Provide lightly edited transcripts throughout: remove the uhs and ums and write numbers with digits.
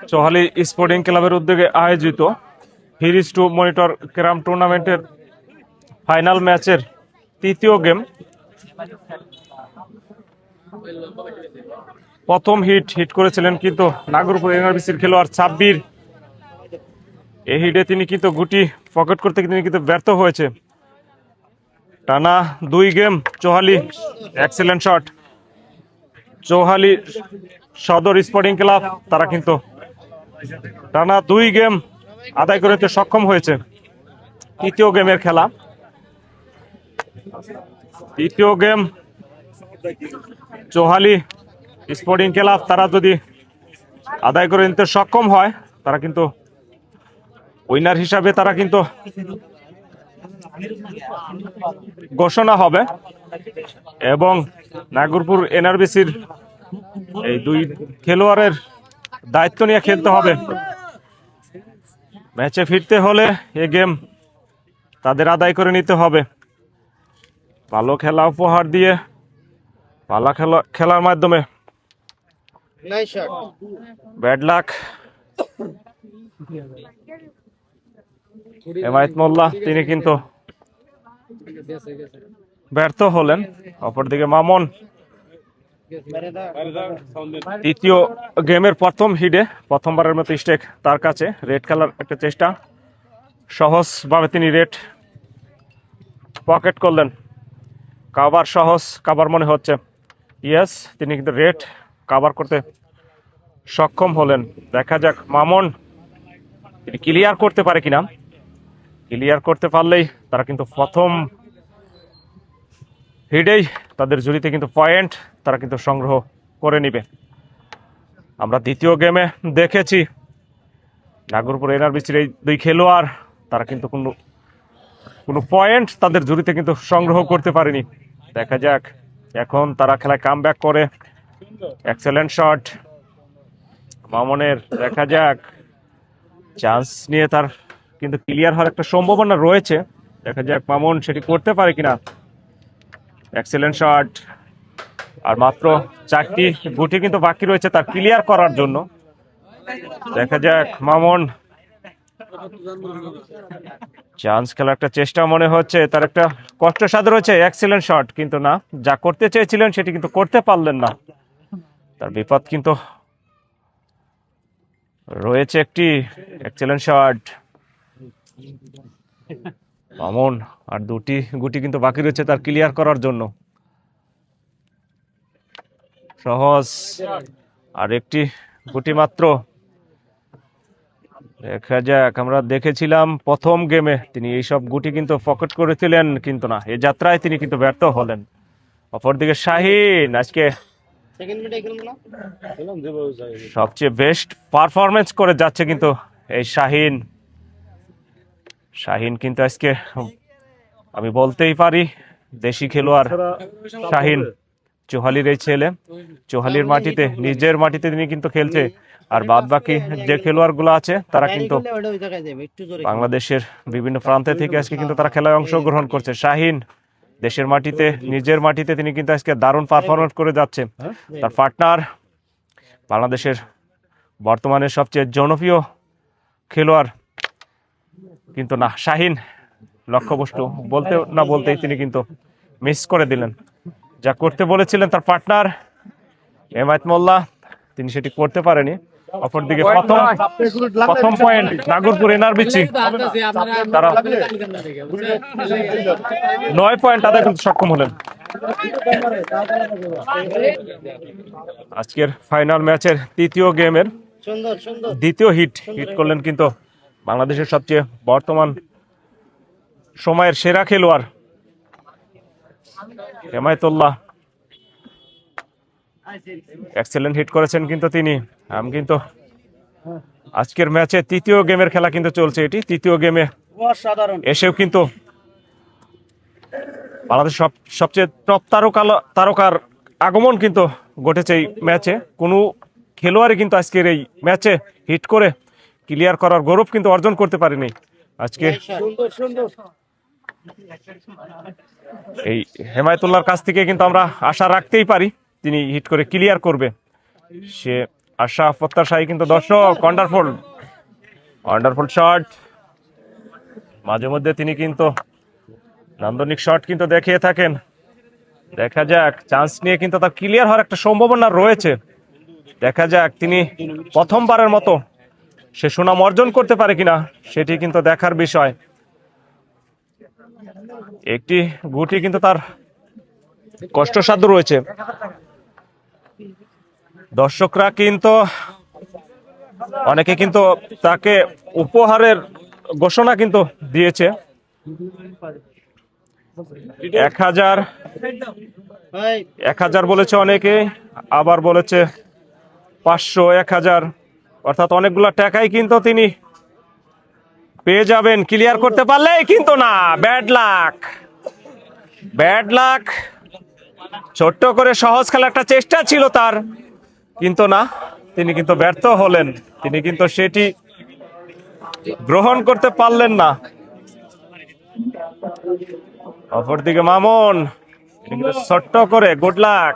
Chauhali sporting ক্লাবের উদ্যোগে আয়োজিত হিরিজ টু মনিটর ক্যারাম টুর্নামেন্টের ফাইনাল ম্যাচের তৃতীয় গেম। প্রথম হিট করেছিলেন কিন্তু নাগরপুর এনআরবিসির খেলোয়াড় সাব্বির। এই হিটে তিনি কিন্তু গুটি পকেট করতে তিনি কিন্তু ব্যর্থ হয়েছে। টানা 2 game Chauhali, excellent shot. Chauhali সদর স্পোর্টিং ক্লাব তারা কিন্তু টানা 2 গেম আদায় করতে সক্ষম হয়েছে। তৃতীয় গেমের খেলা, তৃতীয় গেম চৌহালি স্পোর্টিং ক্লাব তারা যদি আদায় করে নিতে সক্ষম হয়, তারা কিন্তু উইনার হিসাবে তারা কিন্তু ঘোষণা হবে এবং নাগরপুর এনআরবিসির এই 2 খেলোয়াড়ের দায়িত্ব নিয়ে খেলতে হবে। ম্যাচে ফিরতে হলে এই গেম তাদের আদায় করে নিতে হবে। ভালো খেলা উপহার দিয়ে ভালো খেলার মাধ্যমে ব্যাড লাক হেমায়েত মোল্লা তিনি কিন্তু ব্যর্থ হলেন। অপরদিকে মামুন তৃতীয় গেমের প্রথম হিটে প্রথমবারের মতো স্টেক তার কাছে। রেড খেলার একটা চেষ্টা, সহজভাবে তিনি রেড পকেট করলেন। কাভার সহজ কাভার মনে হচ্ছে, ইয়েস তিনি কিন্তু রেড কাভার করতে সক্ষম হলেন। দেখা যাক মামুন তিনি ক্লিয়ার করতে পারে কিনা। ক্লিয়ার করতে পারলেই তারা কিন্তু প্রথম হিটেই তাদের ঝুলিতে কিন্তু পয়েন্ট তারা কিন্তু সংগ্রহ করে নিবে। আমরা দ্বিতীয় গেমে দেখেছি নাগরপুর এনআরবিসির এই 2 খেলোয়াড় তারা কিন্তু কোনো পয়েন্ট তাদের ঝুলিতে কিন্তু সংগ্রহ করতে পারেনি। দেখা যাক এখন তারা খেলায় কামব্যাক করে। এক্সেলেন্ট শট মামুনের, দেখা যাক চান্স নিয়ে তার কিন্তু ক্লিয়ার হওয়ার একটা সম্ভাবনা রয়েছে। দেখা যাক মামুন সেটি করতে পারে কিনা। এক্সেলেন্ট শট, আর মাত্র 4টি গুটি কিন্তু বাকি রয়েছে তার ক্লিয়ার করার জন্য। দেখা যাক মামুন চান্স খেলার একটা চেষ্টা মনে হচ্ছে, তার একটা কষ্টসাধ্য রয়েছে। এক্সেলেন্ট শট, কিন্তু না, যা করতে চেয়েছিলেন সেটি কিন্তু করতে পারলেন না। তার বিপদ কিন্তু রয়েছে একটি। এক্সেলেন্ট শট মামুন, আর 2টি গুটি কিন্তু বাকি রয়েছে তার ক্লিয়ার করার জন্য। সহজ, আর একটি গুটি মাত্র। দেখা যাক, আমরা দেখেছিলাম প্রথম গেমে তিনি এইসব গুটি কিন্তু পকেট করেছিলেন, কিন্তু না, এই যাত্রায় তিনি কিন্তু ব্যর্থ হলেন। অপরদিকে শাহিন আজকে সবচেয়ে বেস্ট পারফরমেন্স করে যাচ্ছে কিন্তু এই শাহিন কিন্তু আজকে আমি বলতেই পারি দেশি খেলোয়াড় শাহিন। চৌহালির এই ছেলে চৌহালির মাটিতে, নিজের মাটিতে তিনি কিন্তু খেলছে। আর বাদ বাকি যে খেলোয়াড় গুলো আছে তারা কিন্তু বাংলাদেশের বিভিন্ন প্রান্তে থেকে আজকে কিন্তু তারা খেলায় অংশগ্রহণ করছে। শাহিন দেশের মাটিতে, নিজের মাটিতে তিনি কিন্তু আজকে দারুণ পারফরমেন্স করে যাচ্ছে। তার পার্টনার বাংলাদেশের বর্তমানে সবচেয়ে জনপ্রিয় খেলোয়াড়, কিন্তু না, শাহিন লক্ষ্যবস্তু বলতে না বলতেই তিনি কিন্তু মিস করে দিলেন। যা করতে বলেছিলেন তার পার্টনার হেমায়েত মোল্লা, তিনি সেটি করতে পারেনি। অপরদিকে প্রথম পয়েন্ট নাগরপুর এনআরবিসি, তারা 9 পয়েন্ট আদায় করতে সক্ষম হলেন। আজকের ফাইনাল ম্যাচের তৃতীয় গেমের দ্বিতীয় হিট করলেন কিন্তু বাংলাদেশের সবচেয়ে বর্তমান সময়ের সেরা খেলোয়াড় হেমায়েতুল্লাহ। এক্সেলেন্ট হিট করেছেন কিন্তু তিনি। কিন্তু আজকের ম্যাচে তৃতীয় গেমের খেলা কিন্তু চলছে, এটি তৃতীয় গেমে এসেও কিন্তু বাংলাদেশ সবচেয়ে টপ তারকার আগমন কিন্তু ঘটেছে এই ম্যাচে। কোনো খেলোয়াড়ই কিন্তু আজকের এই ম্যাচে হিট করে ক্লিয়ার করার গৌরব কিন্তু অর্জন করতে পারেনি। আজকে এই হেমায়েতুল্লাহর কাছ থেকে কিন্তু আমরা আশা রাখতেই পারি তিনি হিট করে ক্লিয়ার করবে। সে আশরাফ প্রত্যাশাই কিন্তু দর্শক ওয়ান্ডারফুল ওয়ান্ডারফুল শট। মাঝে মধ্যে তিনি কিন্তু নান্দনিক শট কিন্তু দেখিয়ে থাকেন। দেখা যাক, চান্স নিয়ে কিন্তু তার ক্লিয়ার হওয়ার একটা সম্ভাবনা রয়েছে। দেখা যাক তিনি প্রথমবারের মতো সে সুনাম অর্জন করতে পারে কিনা, সেটি কিন্তু দেখার বিষয়। একটি গুটি কিন্তু তার কষ্টসাধ্য রয়েছে। দর্শকরা কিন্তু অনেকে কিন্তু তাকে উপহারের ঘোষণা কিন্তু দিয়েছে। 1000 বলেছে অনেকে, আবার বলেছে 500, 1000, অর্থাৎ অনেকগুলো টাকাই কিন্তু তিনি পেয়ে যাবেন ক্লিয়ার করতে পারলেই। কিন্তু না, ব্যাড লাক, ব্যাড লাক। ছোট্ট করে সহজ খেলার একটা চেষ্টা ছিল তার, কিন্তু না, তিনি কিন্তু ব্যর্থ হলেন। তিনি কিন্তু সেটি গ্রহণ করতে পারলেন না। অপরদিকে মামুন, তিনি কিন্তু ছোট্ট করে, গুড লাক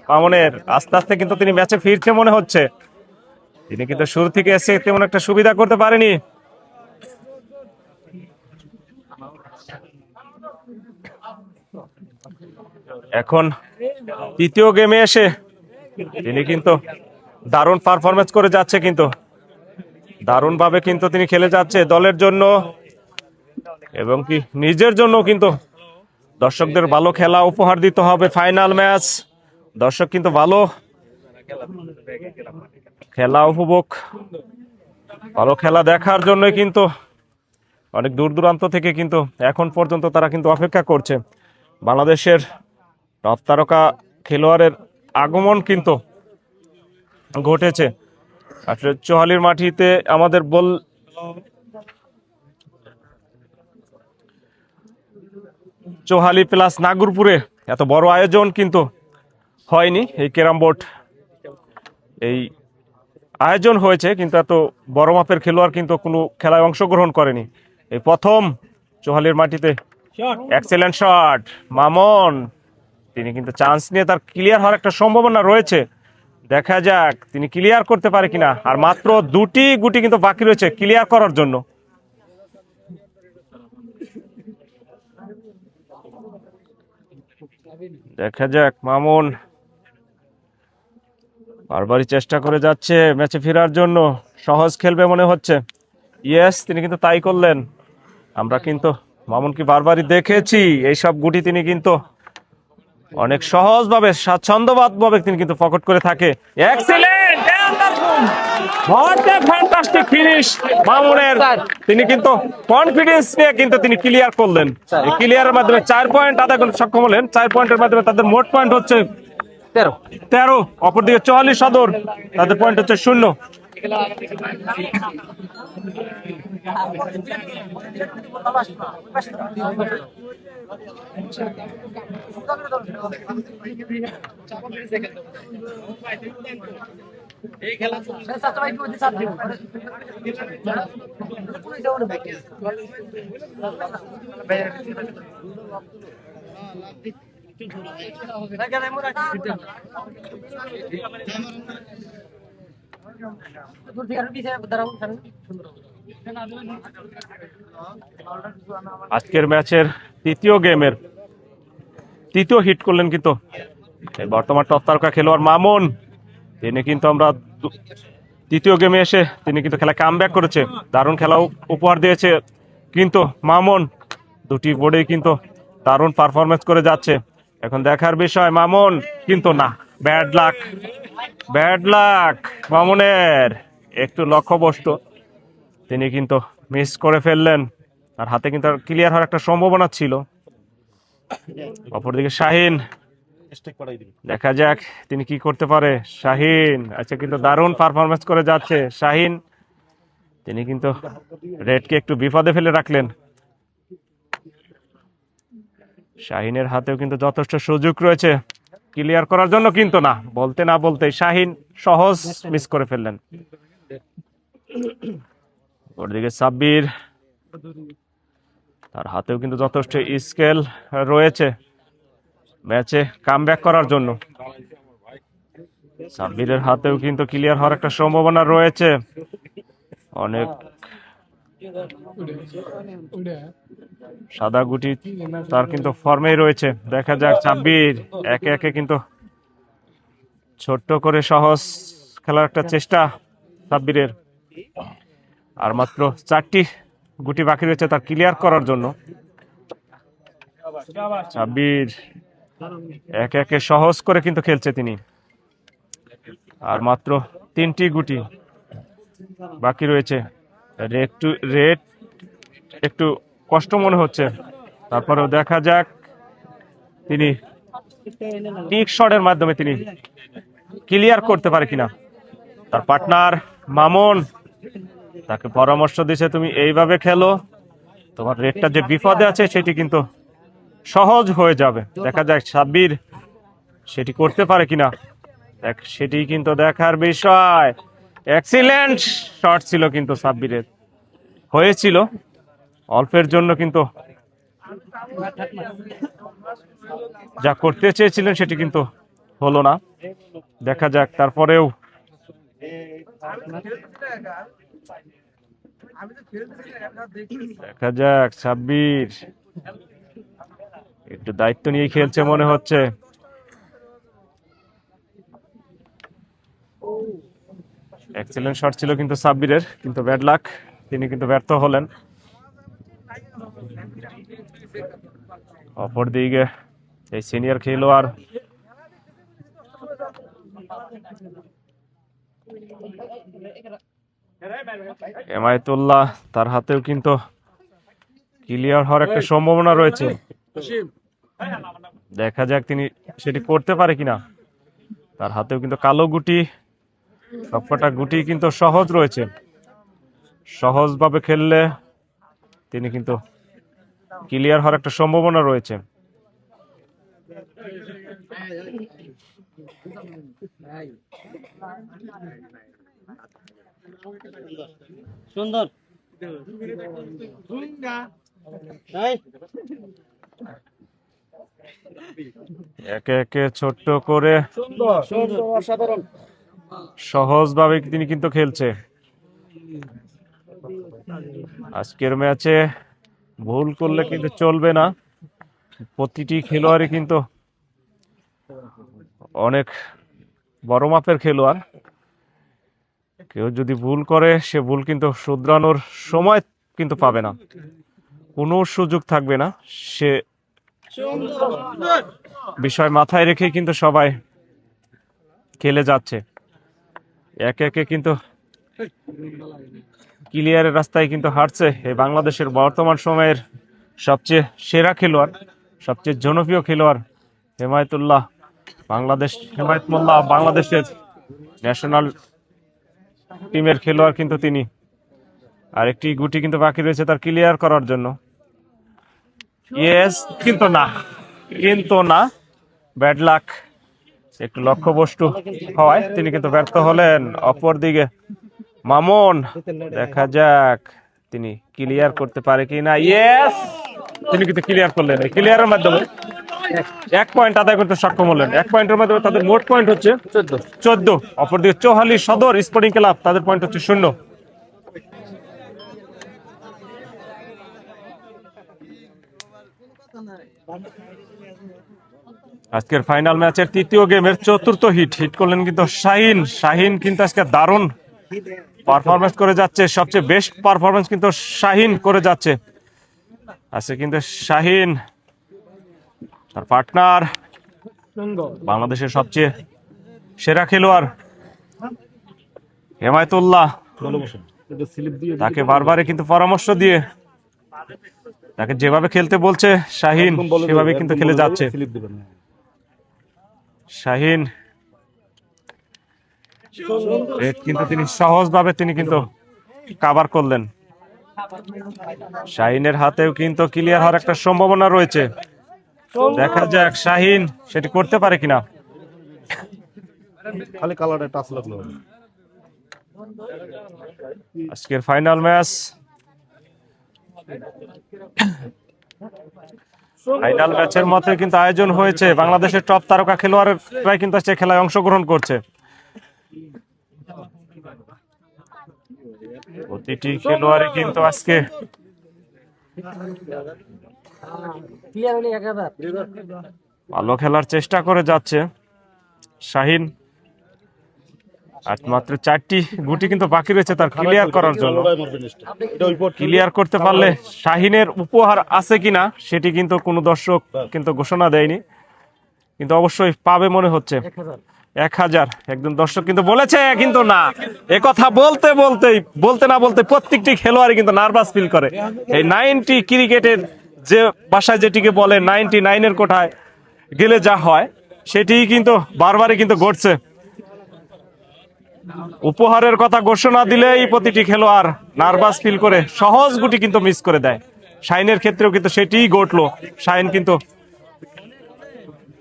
মামুনের। আস্তে আস্তে কিন্তু তিনি ম্যাচে ফিরছে মনে হচ্ছে। তিনি কিন্তু শুরু থেকে এসে তেমন একটা সুবিধা করতে পারেনি। এখন তৃতীয় গেমে এসে তিনি কিন্তু দারুণ পারফরমেন্স করে যাচ্ছে, কিন্তু দারুণ ভাবে কিন্তু তিনি খেলে যাচ্ছে দলের জন্য এবং কি নিজের জন্য। কিন্তু দর্শকদের ভালো খেলা উপহার দিতে হবে। ফাইনাল ম্যাচ, দর্শক কিন্তু ভালো খেলা উপভোগ, ভালো খেলা দেখার জন্য কিন্তু অনেক দূর দূরান্ত থেকে কিন্তু এখন পর্যন্ত তারা কিন্তু অপেক্ষা করছে। বাংলাদেশের টপ তারকা খেলোয়াড়ের আগমন কিন্তু ঘটেছে। আসলে চৌহালির মাটিতে আমাদের চৌহালি প্লাস নাগরপুরে এত বড় আয়োজন কিন্তু হয়নি। এই ক্যারাম বোর্ড এই আয়োজন হয়েছে, কিন্তু এত বড় মাপের খেলোয়াড় কিন্তু কোনো খেলায় অংশগ্রহণ করেনি। এই প্রথম চৌহালির মাটিতে এক্সেলেন্ট শট মামুন। তিনি কিন্তু চান্স নিয়ে তার ক্লিয়ার হওয়ার একটা সম্ভাবনা রয়েছে। দেখা যাক তিনি ক্লিয়ার করতে পারে কিনা। আর মাত্র দুটি গুটি কিন্তু বাকি রয়েছে ক্লিয়ার করার জন্য। দেখা যাক, মামুন বারবারই চেষ্টা করে যাচ্ছে ম্যাচে ফেরার জন্য। সহজ খেলবে মনে হচ্ছে। ইয়েস, তিনি কিন্তু তাই করলেন। আমরা কিন্তু মামুনকে বারবারই দেখেছি এইসব গুটি তিনি কিন্তু অনেক সহজভাবে, স্বাচ্ছন্দ্যবাদভাবে তিনি কিন্তু পকেট করে থাকে। এক্সিলেন্ট, ফ্যান্টাস্টিক ফিনিশ মামুনের। তিনি কিন্তু কনফিডেন্স নিয়ে কিন্তু তিনি ক্লিয়ার করলেন। এই ক্লিয়ারের মাধ্যমে 4 পয়েন্ট আদায় করতে সক্ষম হলেন। 4 পয়েন্টের মাধ্যমে তাদের মোট পয়েন্ট হচ্ছে 13। অপরদিকে 44 সদর, তাদের পয়েন্ট হচ্ছে 0। আজকের ম্যাচের তৃতীয় গেমের তৃতীয় হিট করলেন কিন্তু বর্তমান টপ তারকা খেলোয়াড় মামুন। তিনি কিন্তু আমরা তৃতীয় গেমে এসে তিনি কিন্তু খেলা কামব্যাক করেছে, দারুণ খেলা উপহার দিয়েছে। কিন্তু মামুন দুটি বোর্ডে কিন্তু দারুণ পারফরমেন্স করে যাচ্ছে। এখন দেখার বিষয় মামুন, কিন্তু না, ব্যাড লাক, ব্যাড লাক মামুনের। একটু লক্ষ্যবস্তু তিনি কিন্তু মিস করে ফেললেন। আর হাতে কিন্তু ক্লিয়ার হওয়ার একটা সম্ভাবনা ছিল। অপরদিকে শাহিন, দেখা যাক তিনি কি করতে পারে। শাহিন আচ্ছা, কিন্তু দারুণ পারফরমেন্স করে যাচ্ছে শাহিন। তিনি কিন্তু রেডকে একটু বিপদে ফেলে রাখলেন। শাহিনের হাতেও কিন্তু যথেষ্ট সুযোগ রয়েছে ক্লিয়ার করার জন্য, কিন্তু না, বলতে না বলতে শাহিন সহজ মিস করে ফেললেন। ওদিকে সাব্বির, তার হাতেও কিন্তু যথেষ্ট স্কেল রয়েছে ম্যাচে কামব্যাক করার জন্য। সাব্বিরের হাতেও কিন্তু ক্লিয়ার হওয়ার একটা সম্ভাবনা রয়েছে। অনেক সাদা গুটি তার কিন্তু ফর্মেই রয়েছে। দেখা যাক সাব্বির একে একে কিন্তু ছোট্ট করে সহজ খেলার একটা চেষ্টা সাব্বিরের। আর মাত্র 4টি গুটি বাকি রয়েছে তার ক্লিয়ার করার জন্য। সাব্বির একে একে সহজ করে কিন্তু খেলছে তিনি। আর মাত্র 3টি গুটি বাকি রয়েছে। রেড একটু কষ্ট মনে হচ্ছে, তারপরেও দেখা যাক তিনি টিক শটের মাধ্যমে তিনি ক্লিয়ার করতে পারে কিনা। তার পার্টনার মামুন তাকে পরামর্শ দিয়েছে, তুমি এইভাবে খেলো, তোমার রেডটা যে বিপদে আছে সেটি কিন্তু সহজ হয়ে যাবে। দেখা যাক সাব্বির সেটি করতে পারে কিনা, সেটি কিন্তু দেখার বিষয়। এক্সিলেন্ট শট ছিল কিন্তু সাব্বিরের, হয়েছিল অল্পের জন্য, কিন্তু যা করতে চেয়েছিলেন সেটি কিন্তু হলো না। দেখা যাক তারপরেও দেখা যাক সাব্বির একটু দায়িত্ব নিয়ে খেলছে মনে হচ্ছে। এক্সেলেন্ট শট ছিল কিন্তু সাব্বিরের, কিন্তু ব্যাড লাক, তিনি কিন্তু ব্যর্থ হলেন। অপরদিকে এই সিনিয়র খেলোয়াড় এমায়েতুল্লাহ, তার হাতেও কিন্তু ক্লিয়ার হওয়ার একটা সম্ভাবনা রয়েছে। দেখা যাক তিনি সেটি করতে পারে কিনা। তার হাতেও কিন্তু কালো গুটি, সবকটা গুটি কিন্তু সহজ রয়েছে। সহজভাবে খেললে তিনি কিন্তু ক্লিয়ার হওয়ার একটা সম্ভাবনা রয়েছে। সুন্দর একে একে ছোট্ট করে অসাধারণ সহজভাবে তিনি কিন্তু খেলছে। আজকের ম্যাচে ভুল করলে কিন্তু চলবে না। প্রতিটি খেলোয়াড়ই কিন্তু অনেক বড় মাপের খেলোয়াড়। কেউ যদি ভুল করে সে ভুল কিন্তু শুধরানোর সময় কিন্তু পাবে না, কোনো সুযোগ থাকবে না। সে বিষয় মাথায় রেখে কিন্তু সবাই খেলে যাচ্ছে। একে একে কিন্তু ক্লিয়ারের রাস্তায় কিন্তু হাঁটছে এই বাংলাদেশের বর্তমান সময়ের সবচেয়ে সেরা খেলোয়াড়, সবচেয়ে জনপ্রিয় খেলোয়াড় হেমায়েতুল্লাহ। হেমায়েত মোল্লা বাংলাদেশের ন্যাশনাল টিমের খেলোয়াড় কিন্তু তিনি। আর একটি গুটি কিন্তু বাকি রয়েছে তার ক্লিয়ার করার জন্য। ইয়েস, কিন্তু না, ব্যাড লাক, একটু লক্ষ্যবস্তু হওয়ায় তিনি কিন্তু ব্যর্থ হলেন। অপরদিকে মামুন, দেখা যাক তিনি ক্লিয়ার করতে পারে কি না। ইয়েস, তিনি কিন্তু ক্লিয়ার করলেন। এই ক্লিয়ারের মাধ্যমে 1 পয়েন্ট আদায় করতে সক্ষম হলেন। 1 পয়েন্টের মাধ্যমে তাদের মোট পয়েন্ট হচ্ছে 14। অপরদিকে চৌহালি সদর স্পোর্টিং ক্লাব, তাদের পয়েন্ট হচ্ছে 0। আজকের ফাইনাল ম্যাচের 3য় গেমের 4র্থ হিট করলেন কিন্তু শাহিন কিন্তু আজকে দারুণ পারফরমেন্স করে যাচ্ছে। সবচেয়ে বেস্ট পারফরমেন্স কিন্তু শাহিন করে যাচ্ছে আজকে। কিন্তু শাহিন, তার পার্টনার বাংলাদেশের সবচেয়ে সেরা খেলোয়াড় হেমায়েতুল্লাহ, তাকে বারবার কিন্তু পরামর্শ দিয়ে তাকে যেভাবে খেলতে বলছে শাহিন সেভাবে কিন্তু খেলে যাচ্ছে। শাহিন কিন্তু তিনি সহজভাবে তিনি কিন্তু কাভার করলেন। শাহিনের হাতেও কিন্তু ক্লিয়ার হওয়ার একটা সম্ভাবনা রয়েছে। দেখা যাক শাহিন সেটি করতে পারে কিনা। খালি কালারে টাচ লাগলো। আজকের ফাইনাল ম্যাচ, ফাইনাল ম্যাচের মতো কিন্তু আয়োজন হয়েছে। বাংলাদেশের টপ তারকা খেলোয়াড়রা কিন্তু আজকে খেলায় অংশগ্রহণ করছে। প্রতিটি খেলোয়াড়ই কিন্তু আজকে ভালো খেলার চেষ্টা করে যাচ্ছে। শাহিন আর মাত্র 4টি গুটি কিন্তু বাকি রয়েছে তার ক্লিয়ার করার জন্য। ক্লিয়ার করতে পারলে শাহিনের উপহার আছে কিনা সেটি কিন্তু কোনো দর্শক কিন্তু ঘোষণা দেয়নি, কিন্তু অবশ্যই পাবে মনে হচ্ছে। 1000 একজন দর্শক কিন্তু বলেছে, কিন্তু না, একথা বলতে না বলতে প্রত্যেকটি খেলোয়াড়ই কিন্তু নার্ভাস ফিল করে। এই 90 ক্রিকেটের যে ভাষায় যেটিকে বলে 99-এর কোঠায় গেলে যা হয় সেটি কিন্তু বারবারই কিন্তু ঘটছে। উপহারের কথা ঘোষণা দিলেই প্রতিটি খেলোয়াড় নার্ভাস ফিল করে সহজ গুটি কিন্তু মিস করে দেয়। শাহিনের ক্ষেত্রেও কিন্তু সেটিই ঘটলো।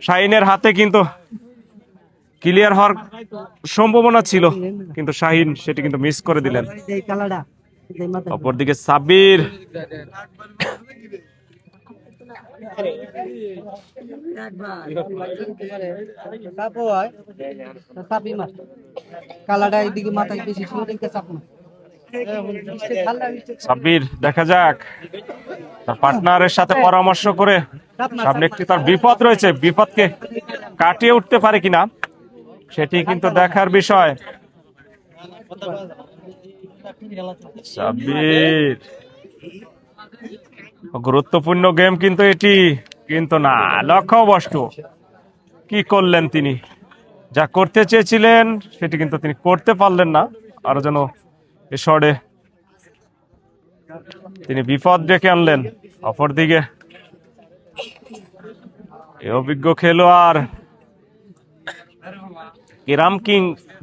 শাহিনের হাতে কিন্তু ক্লিয়ার হওয়ার সম্ভাবনা ছিল, কিন্তু শাহিন সেটি কিন্তু মিস করে দিলেন। অপরদিকে সাব্বির সাব্বির দেখা যাক তার পার্টনারের সাথে পরামর্শ করে সামনে একটি তার বিপদ রয়েছে, বিপদকে কাটিয়ে উঠতে পারে কিনা সেটি কিন্তু দেখার বিষয়। সাব্বির গুরুত্বপূর্ণ গেম কিন্তু এটি, কিন্তু না, লক্ষ্যভ্রষ্ট। কি করলেন তিনি? যা করতে চেয়েছিলেন সেটি কিন্তু তিনি করতে পারলেন না। আরো যেন এ শটে তিনি বিপদ ডেকে আনলেন। অপরদিকে এই অভিজ্ঞ খেলোয়াড় ইরাম কিং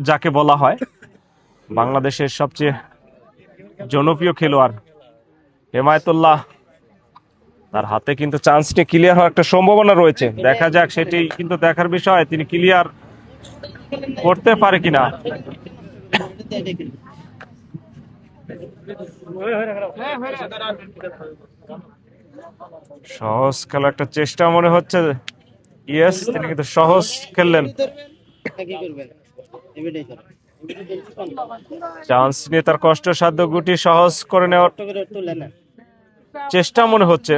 যাকে বলা হয়, বাংলাদেশের সবচেয়ে জনপ্রিয় খেলোয়াড় হেমায়েতুল্লাহ, তার হাতে কিন্তু চান্স নিয়ে ক্লিয়ার হওয়ার একটা সম্ভাবনা রয়েছে। দেখা যাক, সেটি কিন্তু দেখার বিষয় তিনি ক্লিয়ার করতে পারে কিনা। সহজ খেলা একটা চেষ্টা মনে হচ্ছে। ইয়েস, তিনি কিন্তু সহজ খেললেন। চান্স নিয়ে তার কষ্টসাধ্য গুটি সহজ করে নেওয়ার চেষ্টা মনে হচ্ছে।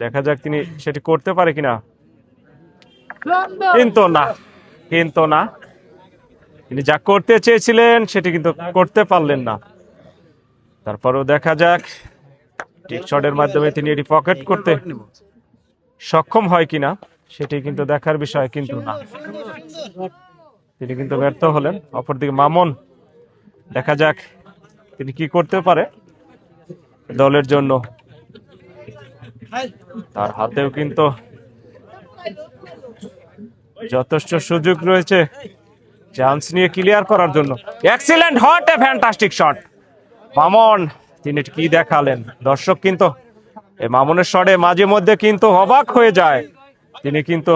দেখা যাক তিনি সেটি করতে পারে কিনা। কিন্তু না, তিনি যা করতে চেয়েছিলেন সেটি কিন্তু করতে পারলেন না। তারপরেও দেখা যাক টিক শটের মাধ্যমে তিনি এটি পকেট করতে সক্ষম হয় কিনা সেটি কিন্তু দেখার বিষয়, কিন্তু না, তিনি কিন্তু ব্যর্থ হলেন। অপরদিকে মামুন, দেখা যাক তিনি কি করতে পারে দলের জন্য। তার হাতেও কিন্তু যথেষ্ট সুযোগ রয়েছে চান্স নিয়ে ক্লিয়ার করার জন্য। Excellent, hot a fantastic shot. Mamun তিনি কি দেখালেন! দর্শক কিন্তু এই মামুনের শটে মাঝে মধ্যে কিন্তু অবাক হয়ে যায়। তিনি কিন্তু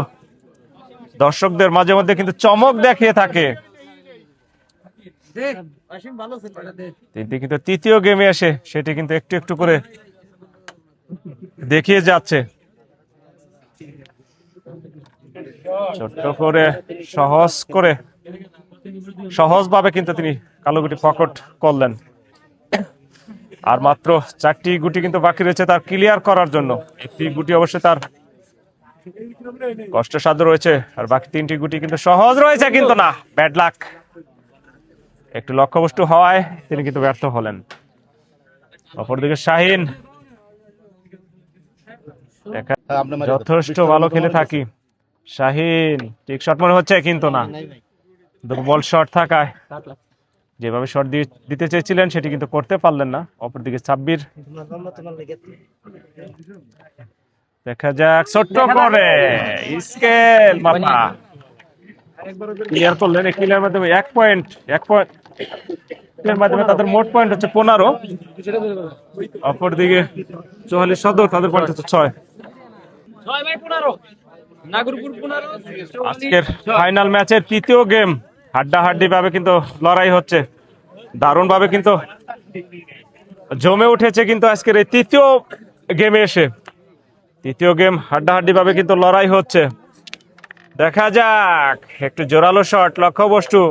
দর্শকদের মাঝে মধ্যে কিন্তু চমক দেখিয়ে থাকে। তিনি কিন্তু তৃতীয় গেমে এসে সেটি কিন্তু একটু একটু করে দেখিয়ে যাচ্ছে। ছোট্ট করে সহজভাবে কিন্তু তিনি কালো গুটি পকেট করলেন। আর মাত্র 4টি গুটি কিন্তু বাকি রয়েছে তার ক্লিয়ার করার জন্য। একটি গুটি অবশ্যই তার কষ্টসাধ্য রয়েছে, আর বাকি 3টি গুটি কিন্তু সহজ রয়েছে, কিন্তু না, ব্যাড লাক। একটু লক্ষ্যবস্তু হওয়ায় তিনি কিন্তু ব্যর্থ হলেন। অপরদিকে শাহিন যথেষ্ট ভালো খেলে থাকি। শাহিন ঠিক শট মনে হচ্ছে, কিন্তু না, দুর্বল শট থাকায় যেভাবে শট দিতে চেয়েছিলেন সেটি কিন্তু করতে পারলেন না। অপরদিকে সাব্বির, দেখা যাক ছোট্ট করে স্কেল মাথা ক্লিয়ার করলেন। এই ক্লিয়ার মাধ্যমে 1 পয়েন্ট মাধ্যমে তাদের মোট পয়েন্ট হচ্ছে 15। অপরদিকে 44 সদর, তাদের পয়েন্ট হচ্ছে 6। আজকের ফাইনাল ম্যাচের 3য় গেম, হাড্ডাহাড্ডি ভাবে কিন্তু লড়াই হচ্ছে, দারুণ ভাবে কিন্তু জমে উঠেছে। কিন্তু আজকের এই 3য় গেমে এসে 3য় গেম হাড্ডাহাড্ডি ভাবে কিন্তু লড়াই হচ্ছে। দেখা যাক, একটু জোরালো শট, লক্ষ্যবস্তু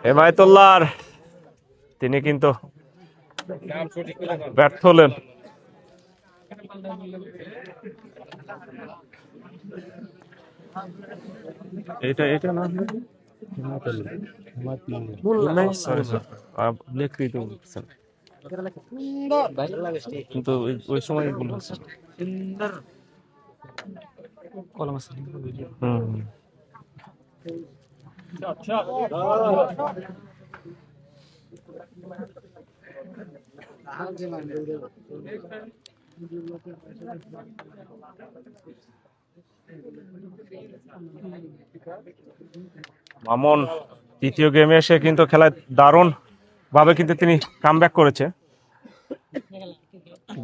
হেমায়েতুল্লাহর তিনি কিন্তু ব্যর্থ হলেন। এটা এটা না লেখতেই তো বলছেন। কিন্তু ওই সময় ভুল হচ্ছে। হুম। মামুন তৃতীয় গেমে এসে কিন্তু খেলায় দারুণ ভাবে কিন্তু তিনি কামব্যাক করেছে।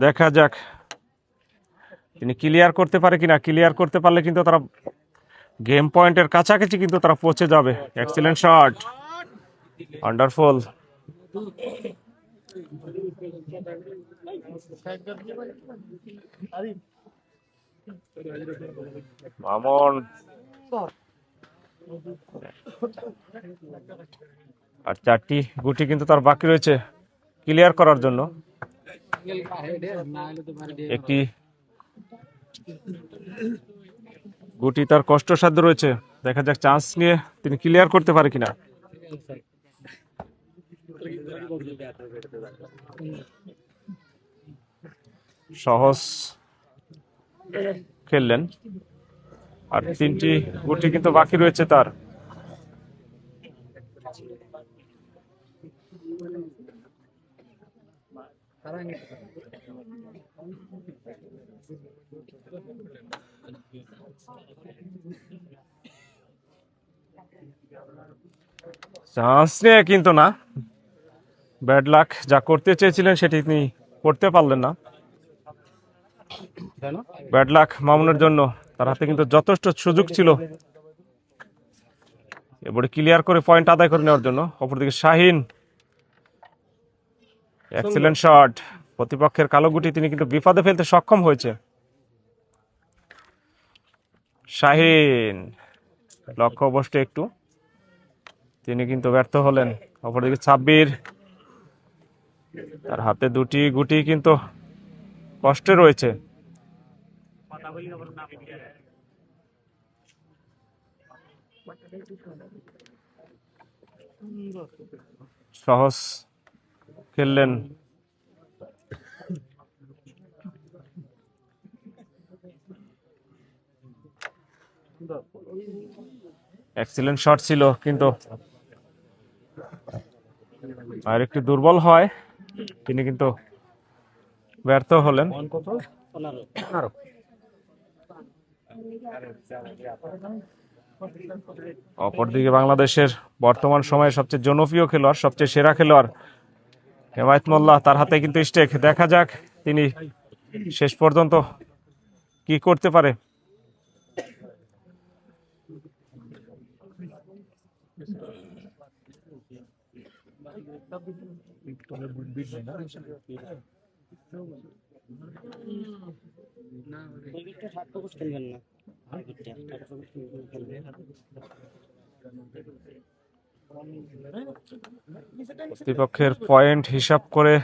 দেখা যাক তিনি ক্লিয়ার করতে পারে কিনা। ক্লিয়ার করতে পারলে কিন্তু তারা গেম পয়েন্টের কাছাকাছি কিন্তু তারা পৌঁছে যাবে। Excellent shot, wonderful. মামুন আর 4টি গুটি কিন্তু তার বাকি রয়েছে ক্লিয়ার করার জন্য। একটি গুটি তার কষ্টসাধ্য রয়েছে। দেখা যাক চান্স নিয়ে তিনি ক্লিয়ার করতে পারে কিনা। সহজ খেললেন আর 3টি গুটি কিন্তু বাকি রয়েছে তার। চান্স নিয়ে কিন্তু না, ব্যাড লাক। যা করতে চেয়েছিলেন সেটি তিনি করতে পারলেন না। ব্যাড লাক মামুনের জন্য। তার হাতে কিন্তু যথেষ্ট সুযোগ ছিল এবারে ক্লিয়ার করে পয়েন্ট আদায় করে নেওয়ার জন্য। অপরদিকে শাহিন, এক্সিলেন্ট শট। প্রতিপক্ষের কালো গুটি তিনি কিন্তু বিপদে ফেলতে সক্ষম হয়েছে। শাহিন লক্ষ্য অবশ্য একটু, তিনি কিন্তু ব্যর্থ হলেন। অপরদিকে সাব্বির, তার হাতে 2টি গুটি কিন্তু কষ্টে রয়েছে। সহজ খেললেন। এক্সিলেন্ট শট ছিল কিন্তু আর একটু দুর্বল হয় তিনি কিন্তু ব্যর্থ হলেন। অপরদিকে বাংলাদেশের বর্তমান সময়ে সবচেয়ে জনপ্রিয় খেলোয়াড়, সবচেয়ে সেরা খেলোয়াড় হেমায়েত মোল্লা, তার হাতে কিন্তু স্টেক। দেখা যাক তিনি শেষ পর্যন্ত কি করতে পারে। প্রতিপক্ষের পয়েন্ট হিসাব করে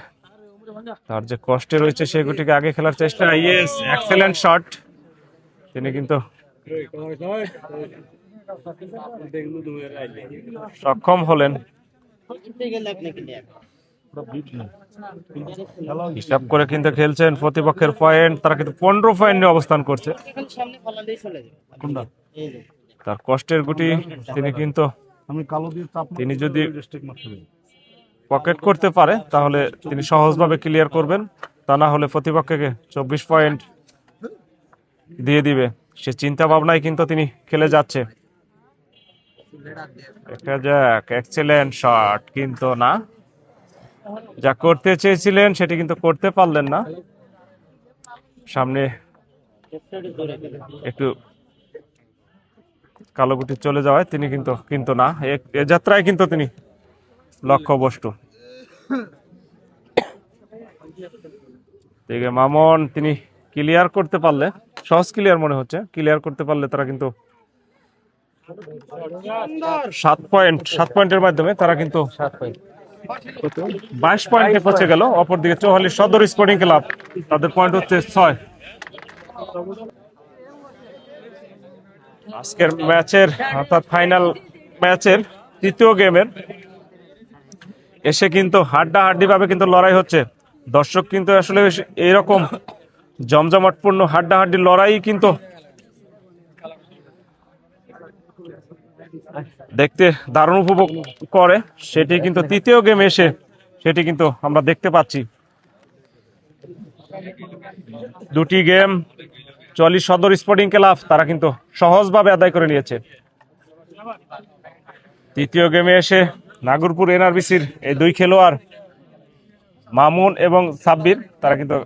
তার যে কষ্টে রয়েছে সেগুটিকে আগে খেলার চেষ্টা। Yes, excellent shot. তিনি কিন্তু সক্ষম হলেন। হিসাব করে কিন্তু খেলছেন। প্রতিপক্ষের পয়েন্ট, তারা কিন্তু 15 পয়েন্ট নিয়ে অবস্থান করছে। তার কষ্টের গুটি তিনি কিন্তু তিনি যদি পকেট করতে পারে তাহলে তিনি সহজভাবে ক্লিয়ার করবেন। তা না হলে প্রতিপক্ষকে 24 পয়েন্ট দিয়ে দিবে। সে চিন্তা ভাবনায় কিন্তু তিনি খেলে যাচ্ছে। দেখা যাক, এক্সেলেন্ট শট কিন্তু না। যা করতে চেয়েছিলেন সেটি কিন্তু করতে পারলেন না। সামনে একটু কালো গুটি চলে যাওয়ায় তিনি কিন্তু না, এ যাত্রায় কিন্তু তিনি লক্ষ্যবস্তু। দেখে মামুন তিনি ক্লিয়ার করতে পারলে, সহজ ক্লিয়ার মনে হচ্ছে, ক্লিয়ার করতে পারলে তারা কিন্তু 7 পয়েন্টের মাধ্যমে তারা কিন্তু 22 পয়েন্টে পৌঁছে গেল। অপরদিকে চৌহালি সদর স্পোর্টিং ক্লাব, তাদের পয়েন্ট হচ্ছে 6। আজকের ম্যাচের অর্থাৎ ফাইনাল ম্যাচের তৃতীয় গেমের এসে কিন্তু হাড্ডাহাড্ডি ভাবে কিন্তু লড়াই হচ্ছে। দর্শক কিন্তু আসলে এরকম জমজমাটপূর্ণ হাড্ডাহাড্ডি লড়াই কিন্তু দেখতে দারুণ উপভোগ করে। সেটি কিন্তু তৃতীয় গেমে এসে সেটি কিন্তু আমরা দেখতে পাচ্ছি। দুটি গেম চৌহালি সদর স্পোর্টিং ক্লাব তারা কিন্তু সহজভাবে আদায় করে নিয়েছে। তৃতীয় গেমে এসে নাগরপুর এনআরবিসির এই দুই খেলোয়াড় মামুন এবং সাব্বির তারা কিন্তু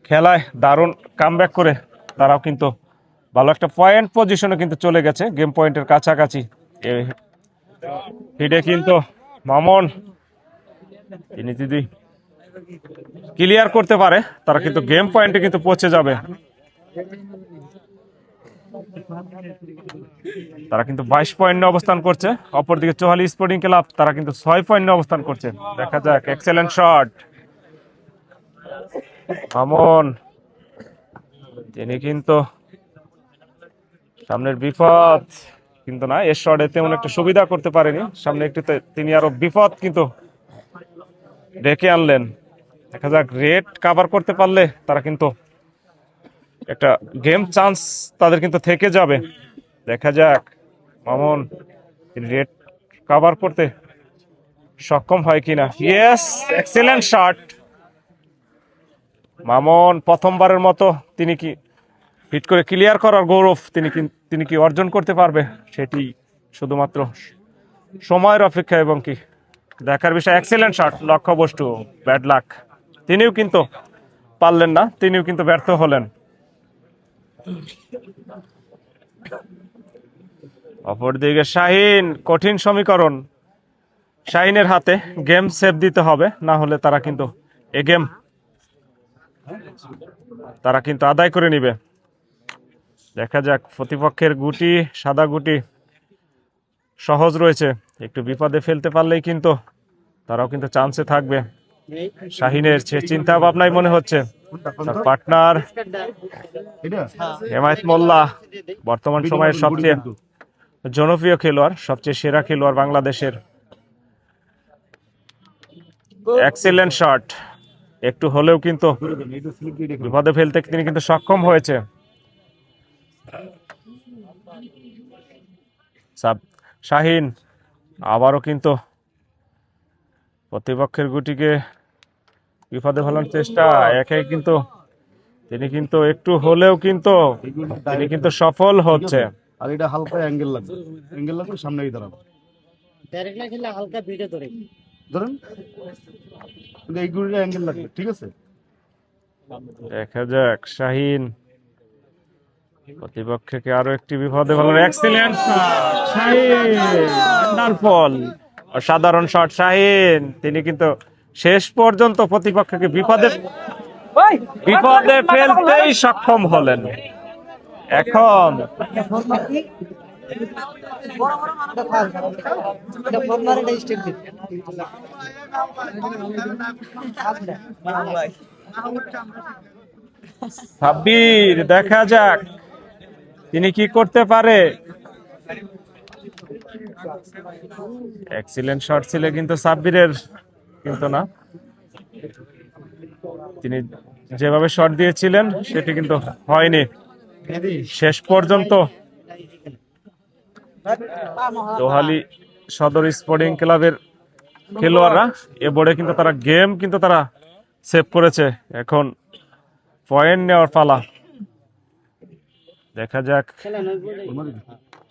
খেলায় দারুণ কামব্যাক করে তারাও কিন্তু ভালো একটা পয়েন্ট পজিশনে কিন্তু চলে গেছে, গেম পয়েন্টের কাছাকাছি। হিডে কিন্তু মামুন তিনি যদি ক্লিয়ার করতে পারে তারা কিন্তু গেম পয়েন্টে কিন্তু পৌঁছে যাবে। তারা কিন্তু 22 পয়েন্টে অবস্থান করছে। অপরদিকে চৌহালি স্পোর্টিং ক্লাব তারা কিন্তু 6 পয়েন্টে অবস্থান করছে। দেখা যাক, এক্সেলেন্ট শট মামুন, তিনি কিন্তু সামনের বিপদ কিন্তু না, এর শটে তেমন একটা সুবিধা করতে পারেনি। সামনে একটু তিনি আরো বিপদ কিন্তু ডেকে আনলেন। দেখা যাক, রেড কভার করতে পারলে তারা কিন্তু একটা গেম চান্স তাদের কিন্তু থেকে যাবে। দেখা যাক মামুন তিনি রেড কভার করতে সক্ষম হয় কিনা। Yes, excellent shot Mamun. প্রথমবারের মতো তিনি কি হিট করে ক্লিয়ার করার গৌরব তিনি কি অর্জন করতে পারবে, সেটি শুধুমাত্র সময়ের অপেক্ষা এবং কি দেখার বিষয়। এক্সেলেন্ট শট, লক্ষ্যবস্তু, ব্যাড লাক। তিনিও কিন্তু পারলেন না, তিনিও কিন্তু ব্যর্থ হলেন। অপরদিকে শাহিন, কঠিন সমীকরণ শাহিনের হাতে। গেম সেভ দিতে হবে, না হলে তারা কিন্তু এ গেম তারা কিন্তু আদায় করে নিবে। দেখা যাক, প্রতিপক্ষের গুটি সাদা গুটি সহজ রয়েছে, একটু বিপদে ফেলতে পারলেই কিন্তু তারাও কিন্তু চান্সে থাকবে। শাহিনের সে চিন্তা ভাবনাই মনে হচ্ছে। তার পার্টনার হেমায়েত মোল্লা বর্তমান সময়ের সবচেয়ে জনপ্রিয় খেলোয়াড়, সবচেয়ে সেরা খেলোয়াড় বাংলাদেশের। এক্সেলেন্ট শট, একটু হলেও কিন্তু বিপদে ফেলতে তিনি কিন্তু সক্ষম হয়েছে। শাহিন আবারও কিন্তু প্রতিপক্ষের গুটিকে বিপদে ফেলার চেষ্টা, একে কিন্তু তিনি কিন্তু একটু হলেও কিন্তু তিনি কিন্তু সফল হচ্ছে। আর এটা হালকা অ্যাঙ্গেল লাগবে সামনেই দাঁড়াবো। ডাইরেক্ট না খেলে হালকা ভিড়ে ধরে ধরেন কিন্তু এই গুলিটা অ্যাঙ্গেল লাগবে, ঠিক আছে। দেখা যাক, শাহিন প্রতিপক্ষকে আরো একটি বিপদে ফেলার এক্সিলেন্ট শাহিন, ওয়ান্ডারফুল, অসাধারণ শট শাহিন। তিনি কিন্তু শেষ পর্যন্ত প্রতিপক্ষকে বিপদে ফেলতেই সক্ষম হলেন। এখন সাব্বির, দেখা যাক তিনি কি করতে পারে। এক্সিলেন্ট শট ছিল কিন্তু সাব্বিরের, কিন্তু না, তিনি যেভাবে শট দিয়েছিলেন সেটি কিন্তু হয়নি। শেষ পর্যন্ত চৌহালি সদর স্পোর্টিং ক্লাবের খেলোয়াড়রা এ বোর্ডে কিন্তু তারা গেম কিন্তু তারা সেভ করেছে। এখন পয়েন্ট নেওয়ার পালা। দেখা যাক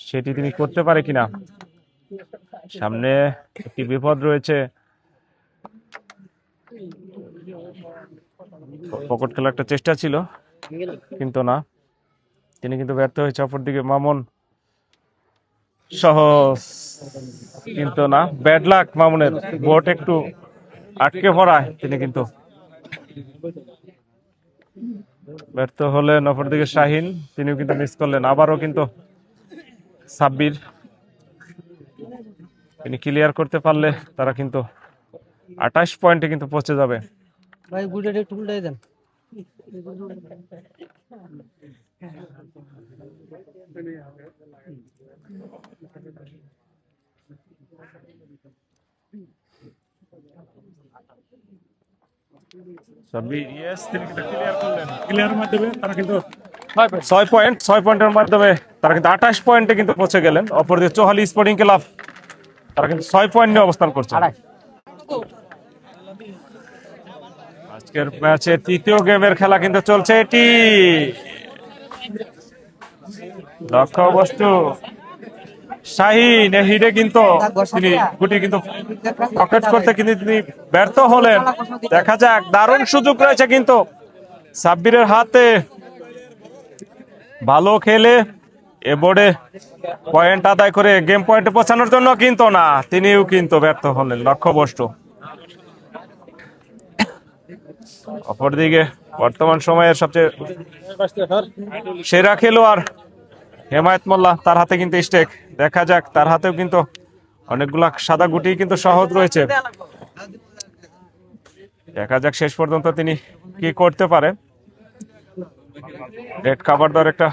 সেটি তিনি করতে পারে কিনা। সামনে একটি বিপদ রয়েছে, পকেট খেলার একটা চেষ্টা ছিল কিন্তু না, তিনি কিন্তু ব্যর্থ হয়েছে। অপরদিকে মামুন সহজ কিন্তু না, ব্যাড লাক মামুনের, বোট একটু আটকে পড়ায় তিনি কিন্তু ব্যর্থ হলেন। অপরদিকে শাহিন, তিনিও কিন্তু মিস করলেন। আবারও কিন্তু সাব্বির, তিনি ক্লিয়ার করতে পারলে তারা কিন্তু 28 পয়েন্টে কিন্তু পৌঁছে যাবে। ভাই গুড়টা একটু উল্টাই দেন। সাব্বির ইয়েস, তিনি কিন্তু ক্লিয়ার করলেন। ক্লিয়ারের মাধ্যমে তারা কিন্তু 6 পয়েন্টের মাধ্যমে তারা কিন্তু 28 পয়েন্টে কিন্তু পৌঁছে গেলেন। অপরদিকে চৌহালি স্পোর্টিং ক্লাব তারা কিন্তু 6 পয়েন্ট নিয়ে অবস্থান করছে। আজকের ম্যাচের তৃতীয় গেমের খেলা কিন্তু চলছে, এটি লক্ষ্যবস্তু শাহিন। হিডে কিন্তু তিনি গুটি কিন্তু পকেট করতে কিন্তু তিনি ব্যর্থ হলেন। দেখা যাক, দারুণ সুযোগ রয়েছে কিন্তু সাব্বিরের হাতে। ভালো খেলে এ বোর্ডে পয়েন্ট আদায় করে গেম পয়েন্টে পৌঁছানোর জন্য, কিন্তু না, তিনিও কিন্তু ব্যর্থ হলেন লক্ষ্যবস্তু। অপরদিকে বর্তমান সময়ের সবচেয়ে সেরা খেলোয়াড় হেমায়েত মোল্লা, তার হাতে কিন্তু স্টেক। দেখা যাক, তার হাতেও কিন্তু অনেকগুলা সাদা গুটি কিন্তু সহজ রয়েছে। দেখা যাক শেষ পর্যন্ত তিনি কি করতে পারে। রেড কাভার দেওয়ার একটা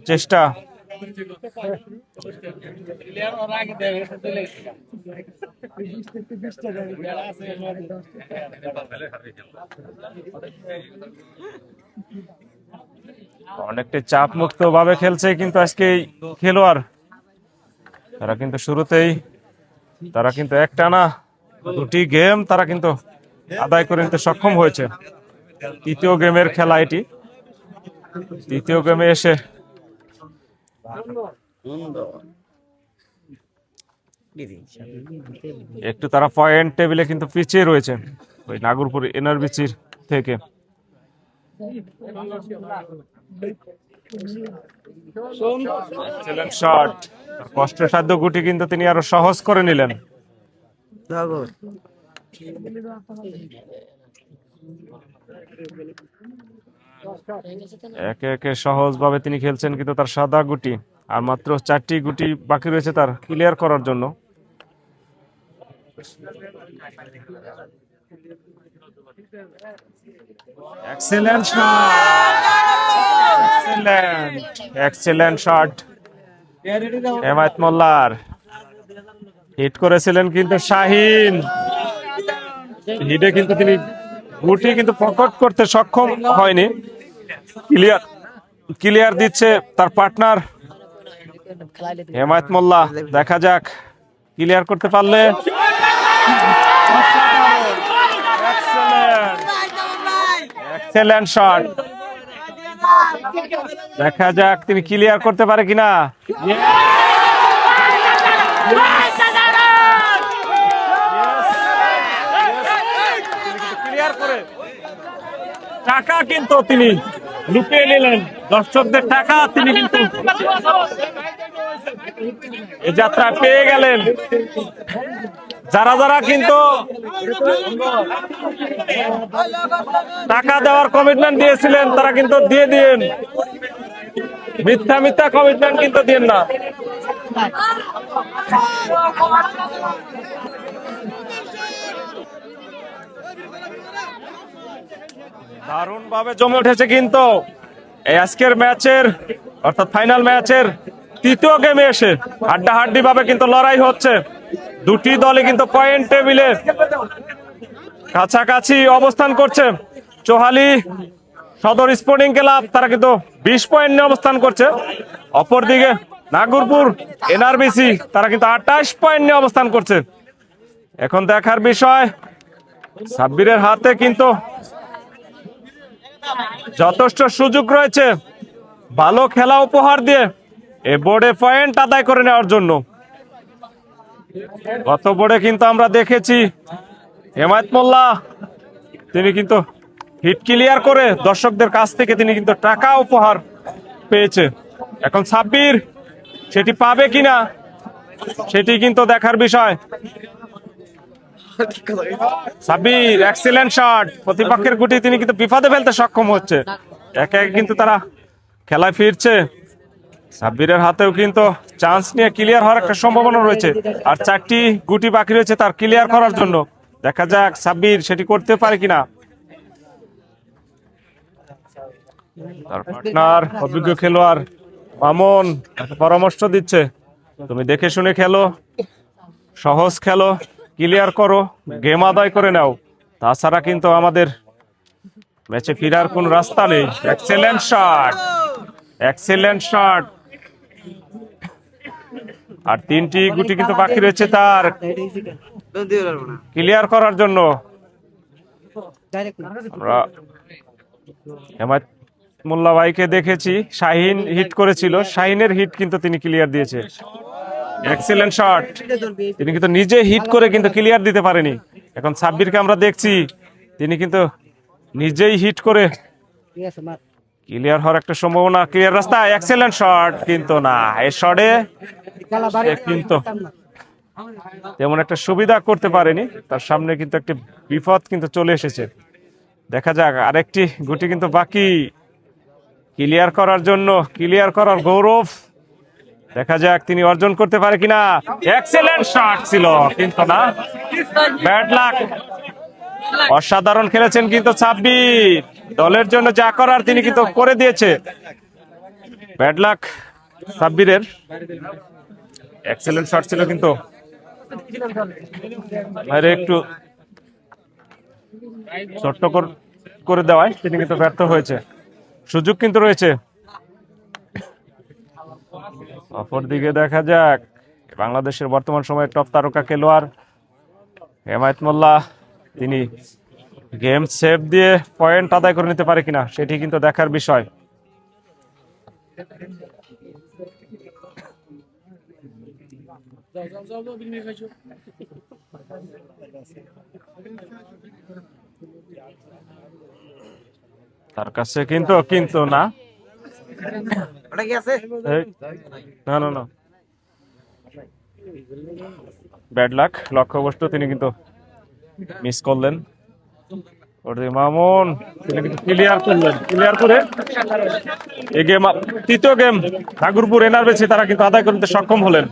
চেষ্টা। অনেকটা চাপ মুক্ত ভাবে খেলছে কিন্তু আজকে এই খেলোয়াড়। তারা কিন্তু শুরুতেই তারা কিন্তু একটানা 2টি গেম তারা কিন্তু আদায় করে নিতে সক্ষম হয়েছে। তৃতীয় গেমের খেলা এটি। তৃতীয় গেমে এসে একটু তারা পয়েন্ট টেবিলে কিন্তু পিছিয়ে রয়েছে ওই নাগরপুর এনআরবিসির থেকে। এক্সেলেন্ট শট, কষ্টসাধ্য গুটি কিন্তু তিনি আরো সহজ করে নিলেন। একে একে সহজ ভাবে তিনি খেলছেন কিন্তু তার সাদা গুটি আর মাত্র 4টি গুটি বাকি রয়েছে তার ক্লিয়ার করার জন্য। Excellent shot, excellent shot Hemayet মোল্লার। হিট করেছিলেন কিন্তু শাহিন। হিটে কিন্তু তিনি গুটি কিন্তু পকেট করতে সক্ষম হয়নি। ক্লিয়ার দিচ্ছে তার পার্টনার হেমায়েত মোল্লা। দেখা যাক ক্লিয়ার করতে পারলে। এক্সেলেন্ট শট, দেখা যাক তিনি ক্লিয়ার করতে পারে কিনা। ক্লিয়ার করে টাকা কিন্তু তিনি লুকিয়ে নিলেন। দর্শকদের টাকা তিনি কিন্তু এই যাত্রা পেয়ে গেলেন। যারা যারা কিন্তু টাকা দেওয়ার কমিটমেন্ট দিয়েছিলেন তারা কিন্তু দিয়ে দিন। মিথ্যা মিথ্যা কমিটমেন্ট কিন্তু দিন না। দারুণ ভাবে জমে উঠেছে কিন্তু এই আজকের ম্যাচের অর্থাৎ ফাইনাল ম্যাচের তৃতীয় গেমে এসে হাড্ডাহাড্ডি ভাবে কিন্তু লড়াই হচ্ছে। 2টি দলই কিন্তু পয়েন্ট টেবিলে কাছাকাছি অবস্থান করছে। চৌহালি সদর স্পোর্টিং ক্লাব তারা কিন্তু 20 পয়েন্ট নিয়ে অবস্থান করছে। অপরদিকে নাগরপুর এনআরবিসি তারা কিন্তু 28 পয়েন্ট নিয়ে অবস্থান করছে। এখন দেখার বিষয়, সাব্বিরের হাতে কিন্তু যথেষ্ট সুযোগ রয়েছে ভালো খেলা উপহার দিয়ে এ বোর্ডে পয়েন্ট আদায় করে নেওয়ার জন্য। গত বোর্ডে কিন্তু আমরা দেখেছি হেমায়েত মোল্লা তিনি কিন্তু হিট ক্লিয়ার করে দর্শকদের কাছ থেকে তিনি কিন্তু টাকা উপহার পেয়েছে। এখন সাব্বির সেটি পাবে কিনা সেটি কিন্তু দেখার বিষয়। সাব্বির এক্সিলেন্ট শট, প্রতিপক্ষের গুটি তিনি কিন্তু বিপদে ফেলতে সক্ষম হচ্ছে। একে একে কিন্তু তারা খেলায় ফিরছে। সাব্বিরের হাতেও কিন্তু চান্স নিয়ে ক্লিয়ার হওয়ার একটা সম্ভাবনা রয়েছে, আর 4টি গুটি বাকি রয়েছে তার ক্লিয়ার করার জন্য। দেখা যাক সাব্বির সেটি করতে পারে কিনা। তার পার্টনার অভিজ্ঞ খেলোয়াড় মামুন তাকে পরামর্শ দিচ্ছে, তুমি দেখে শুনে খেলো, সহজ খেলো, ক্লিয়ার করো, গেম আদায় করে নাও, তাছাড়া কিন্তু আমাদের ম্যাচে ফেরার কোন রাস্তা নেই। Excellent shot, excellent shot. আর 3টি গুটি কিন্তু বাকি রয়েছে তার ক্লিয়ার করার জন্য। আমরা হেমায়ত মোল্লা ভাইকে দেখেছি, শাহিন হিট করেছিল, শাহিনের হিট কিন্তু তিনি ক্লিয়ার দিয়েছে। এক্সেলেন্ট শট, তিনি কিন্তু নিজে হিট করে কিন্তু ক্লিয়ার দিতে পারেনি। এখন সাব্বিরকে আমরা দেখছি, তিনি কিন্তু নিজেই হিট করে ঠিক আছে মার ক্লিয়ার হওয়ার একটা সম্ভাবনা, ক্লিয়ার রাস্তা। এক্সেলেন্ট শট, কিন্তু না, এই শটে খেলা বাড়ি কিন্তু তেমন একটা সুবিধা করতে পারেনি, তার সামনে কিন্তু একটি বিপদ কিন্তু চলে এসেছে। দেখা যাক, আরেকটি গুটি কিন্তু বাকি ক্লিয়ার করার জন্য, ক্লিয়ার করার গৌরব দেখা যাক তিনি অর্জন করতে পারে কিনা। এক্সেলেন্ট শট ছিল, কিন্তু না, ব্যাড লাক। অসাধারণ খেলেছেন কিন্তু সাব্বির, দলের জন্য যা করার তিনি কিন্তু করে দিয়েছে। ব্যাড লাক সাব্বিরের, এক্সেলেন্ট শট ছিল কিন্তু বাইরে একটু ছোট্ট করে দেওয়ায় তিনি কিন্তু ব্যর্থ হয়েছে। সুযোগ কিন্তু রয়েছে। অপরদিকে দেখা যাক বাংলাদেশের বর্তমান সময়ে টপ তারকা খেলোয়াড় হেমায়ত মোল্লা, তিনি গেম সেভ দিয়ে পয়েন্ট আদায় করে নিতে পারে কিনা, সেটি কিন্তু দেখার বিষয়। তার কাছে কিন্তু না, এই, না না না, ব্যাড লাক, লক্ষ্যবস্তু তিনি কিন্তু মিস করলেন। মামুন তিনি কিন্তু ক্লিয়ার করলেন, ক্লিয়ার করে এই গেম, তৃতীয় গেম ঠাকুরপুর এনআরবিসি তারা কিন্তু আদায় করতে সক্ষম হলেন।